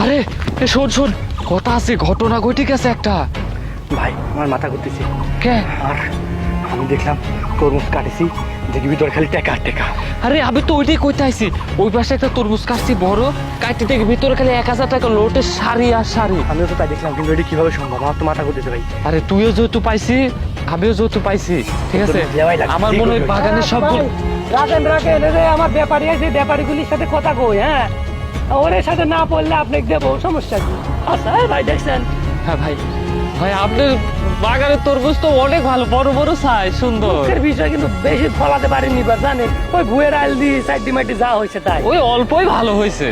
আরে শোন শোন, কথা আছে, ঘটনা ঘটে গেছে একটা। ভাই আমার মাথা ঘুরতেছে। কে? আর আমি দেখলাম তরমুজ কাটেছি, দেখি ভিতরে খালি টেকা আর টেকা। আরে আমি তো ওইটাই কইতে আইছি, ওই পাশে একটা তরমুজ কাটছি বড়, কাটতে দেখি ভিতরে খালি 1000 টাকা লোটের শাড়ি আর শাড়ি। আমিও তো তাই দেখলাম, কিন্তু এটা কিভাবে সম্ভব? আমার তো মাথা ঘুরতেছে ভাই। আরে তুইও যেহেতু পাইছি, আমিও যেহেতু পাইছি, ঠিক আছে? তরমুজ দেওয়াই লাগবে। আমার মনে হয় বাগানের সব রাখেন রাখেন, আমার ব্যাপারী আছে, ব্যাপারীগুলির সাথে কথা কই। হ্যাঁ, ওর সাথে না পড়লে আপনাকে দেবো, সমস্যা কি? আচ্ছা ভাই দেখছেন, হ্যাঁ ভাই, ভাই আপনার বাগানের তরমুজ তো অনেক ভালো, বড় বড় সাইজ, সুন্দর। দুঃখের বিষয় কিন্তু বেশি ফলাতে পারেনি, জানেন ওই ভুয়ের আইল দিয়ে সাইড মাইটি যা হয়েছে তাই। ওই অল্পই ভালো হয়েছে।